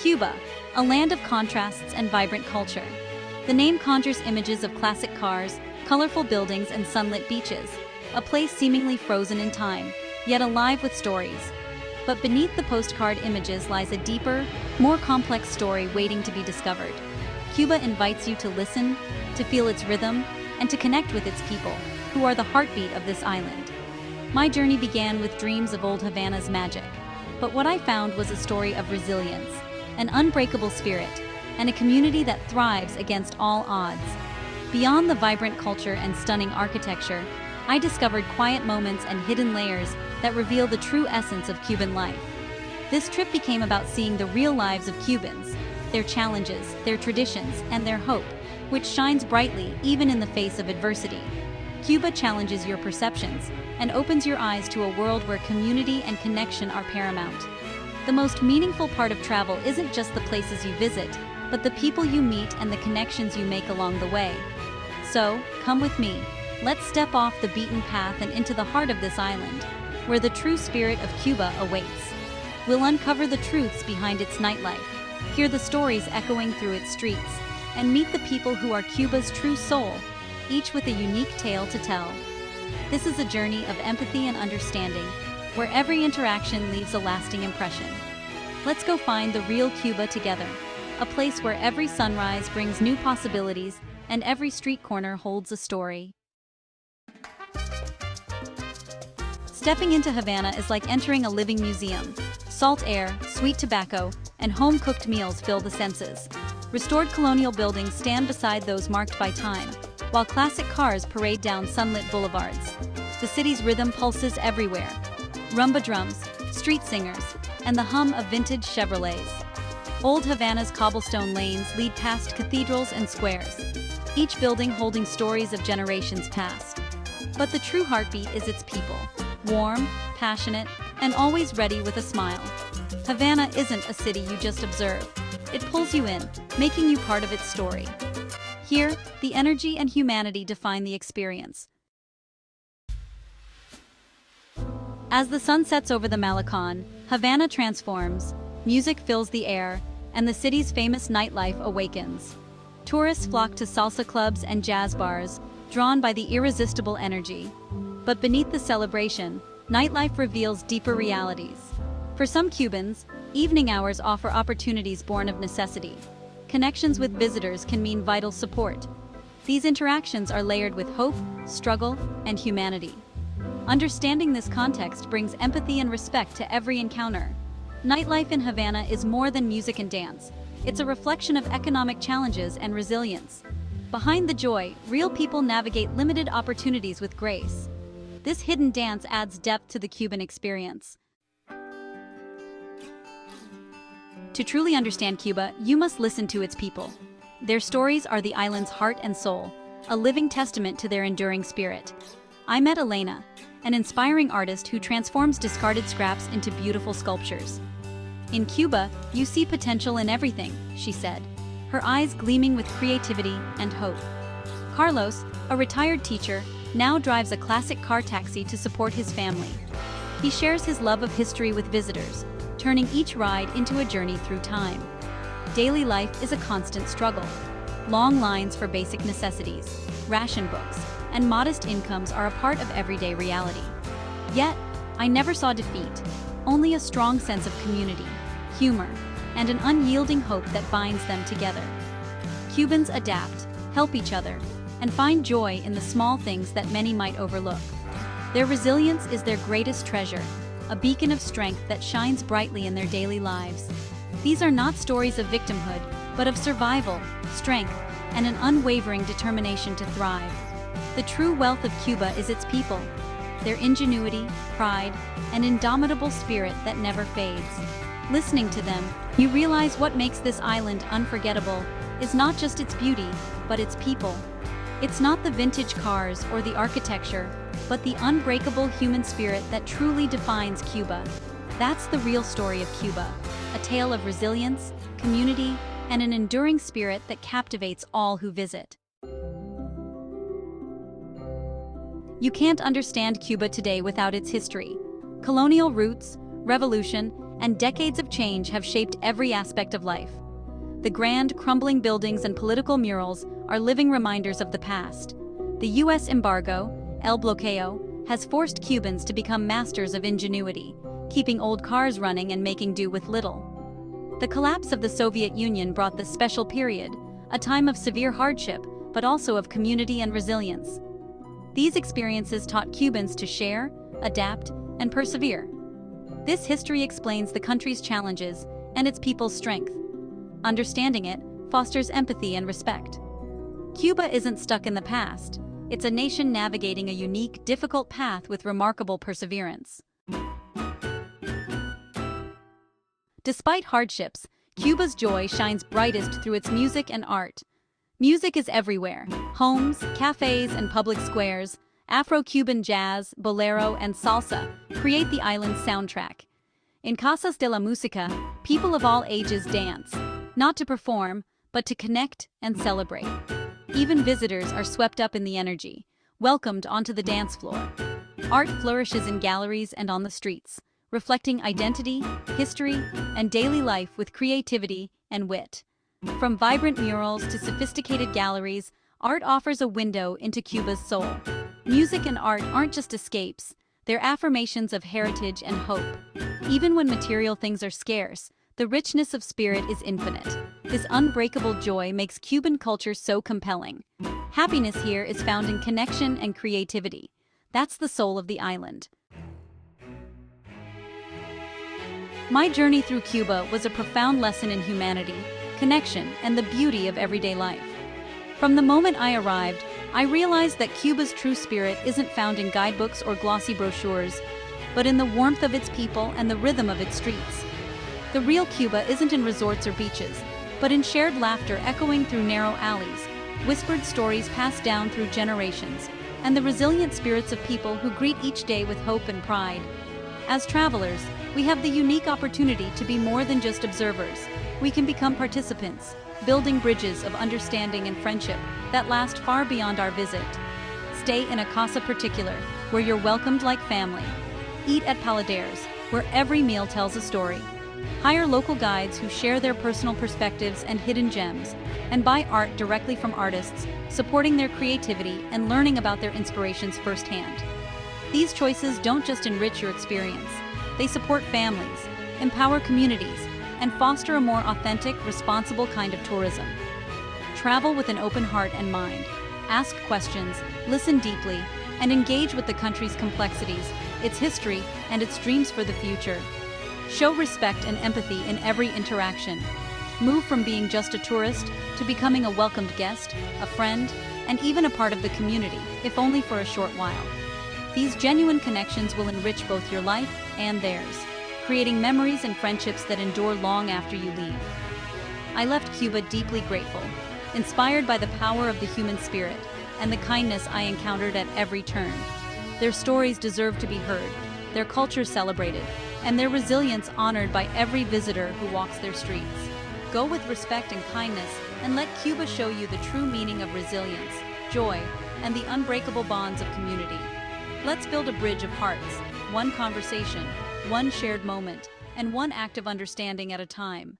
Cuba, a land of contrasts and vibrant culture. The name conjures images of classic cars, colorful buildings, and sunlit beaches, a place seemingly frozen in time, yet alive with stories. But beneath the postcard images lies a deeper, more complex story waiting to be discovered. Cuba invites you to listen, to feel its rhythm, and to connect with its people, who are the heartbeat of this island. My journey began with dreams of old Havana's magic, but what I found was a story of resilience, an unbreakable spirit, and a community that thrives against all odds. Beyond the vibrant culture and stunning architecture, I discovered quiet moments and hidden layers that reveal the true essence of Cuban life. This trip became about seeing the real lives of Cubans, their challenges, their traditions, and their hope, which shines brightly even in the face of adversity. Cuba challenges your perceptions and opens your eyes to a world where community and connection are paramount. The most meaningful part of travel isn't just the places you visit, but the people you meet and the connections you make along the way. So, come with me. Let's step off the beaten path and into the heart of this island, where the true spirit of Cuba awaits. We'll uncover the truths behind its nightlife, hear the stories echoing through its streets, and meet the people who are Cuba's true soul, each with a unique tale to tell. This is a journey of empathy and understanding, where every interaction leaves a lasting impression. Let's go find the real Cuba together, a place where every sunrise brings new possibilities and every street corner holds a story. Stepping into Havana is like entering a living museum. Salt air, sweet tobacco, and home-cooked meals fill the senses. Restored colonial buildings stand beside those marked by time, while classic cars parade down sunlit boulevards. The city's rhythm pulses everywhere. Rumba drums, street singers, and the hum of vintage Chevrolets. Old Havana's cobblestone lanes lead past cathedrals and squares, each building holding stories of generations past. But the true heartbeat is its people, warm, passionate, and always ready with a smile. Havana isn't a city you just observe. It pulls you in, making you part of its story. Here, the energy and humanity define the experience. As the sun sets over the Malecon, Havana transforms, music fills the air, and the city's famous nightlife awakens. Tourists flock to salsa clubs and jazz bars, drawn by the irresistible energy. But beneath the celebration, nightlife reveals deeper realities. For some Cubans, evening hours offer opportunities born of necessity. Connections with visitors can mean vital support. These interactions are layered with hope, struggle, and humanity. Understanding this context brings empathy and respect to every encounter. Nightlife in Havana is more than music and dance. It's a reflection of economic challenges and resilience. Behind the joy, real people navigate limited opportunities with grace. This hidden dance adds depth to the Cuban experience. To truly understand Cuba, you must listen to its people. Their stories are the island's heart and soul, a living testament to their enduring spirit. I met Elena, an inspiring artist who transforms discarded scraps into beautiful sculptures. In Cuba, you see potential in everything, she said, her eyes gleaming with creativity and hope. Carlos, a retired teacher, now drives a classic car taxi to support his family. He shares his love of history with visitors, turning each ride into a journey through time. Daily life is a constant struggle. Long lines for basic necessities, ration books, and modest incomes are a part of everyday reality. Yet, I never saw defeat, only a strong sense of community, humor, and an unyielding hope that binds them together. Cubans adapt, help each other, and find joy in the small things that many might overlook. Their resilience is their greatest treasure, a beacon of strength that shines brightly in their daily lives. These are not stories of victimhood, but of survival, strength, and an unwavering determination to thrive. The true wealth of Cuba is its people, their ingenuity, pride, and indomitable spirit that never fades. Listening to them, you realize what makes this island unforgettable is not just its beauty, but its people. It's not the vintage cars or the architecture, but the unbreakable human spirit that truly defines Cuba. That's the real story of Cuba, a tale of resilience, community, and an enduring spirit that captivates all who visit. You can't understand Cuba today without its history, colonial roots, revolution, and decades of change have shaped every aspect of life. The grand, crumbling buildings and political murals are living reminders of the past. The U.S. embargo, El Bloqueo, has forced Cubans to become masters of ingenuity, keeping old cars running and making do with little. The collapse of the Soviet Union brought this special period, a time of severe hardship, but also of community and resilience. These experiences taught Cubans to share, adapt, and persevere. This history explains the country's challenges and its people's strength. Understanding it fosters empathy and respect. Cuba isn't stuck in the past. It's a nation navigating a unique, difficult path with remarkable perseverance. Despite hardships, Cuba's joy shines brightest through its music and art. Music is everywhere. Homes, cafes, and public squares, Afro-Cuban jazz, bolero, and salsa create the island's soundtrack. In Casas de la Música, people of all ages dance, not to perform, but to connect and celebrate. Even visitors are swept up in the energy, welcomed onto the dance floor. Art flourishes in galleries and on the streets, reflecting identity, history, and daily life with creativity and wit. From vibrant murals to sophisticated galleries, art offers a window into Cuba's soul. Music and art aren't just escapes, they're affirmations of heritage and hope. Even when material things are scarce, the richness of spirit is infinite. This unbreakable joy makes Cuban culture so compelling. Happiness here is found in connection and creativity. That's the soul of the island. My journey through Cuba was a profound lesson in humanity, connection, and the beauty of everyday life. From the moment I arrived, I realized that Cuba's true spirit isn't found in guidebooks or glossy brochures, but in the warmth of its people and the rhythm of its streets. The real Cuba isn't in resorts or beaches, but in shared laughter echoing through narrow alleys, whispered stories passed down through generations, and the resilient spirits of people who greet each day with hope and pride. As travelers, we have the unique opportunity to be more than just observers. We can become participants, building bridges of understanding and friendship that last far beyond our visit. Stay in a casa particular, where you're welcomed like family. Eat at paladares, where every meal tells a story. Hire local guides who share their personal perspectives and hidden gems, and buy art directly from artists, supporting their creativity and learning about their inspirations firsthand. These choices don't just enrich your experience, they support families, empower communities, and foster a more authentic, responsible kind of tourism. Travel with an open heart and mind. Ask questions, listen deeply, and engage with the country's complexities, its history, and its dreams for the future. Show respect and empathy in every interaction. Move from being just a tourist to becoming a welcomed guest, a friend, and even a part of the community, if only for a short while. These genuine connections will enrich both your life and theirs, creating memories and friendships that endure long after you leave. I left Cuba deeply grateful, inspired by the power of the human spirit and the kindness I encountered at every turn. Their stories deserve to be heard, their culture celebrated, and their resilience honored by every visitor who walks their streets. Go with respect and kindness, and let Cuba show you the true meaning of resilience, joy, and the unbreakable bonds of community. Let's build a bridge of hearts, one conversation, one shared moment, and one act of understanding at a time.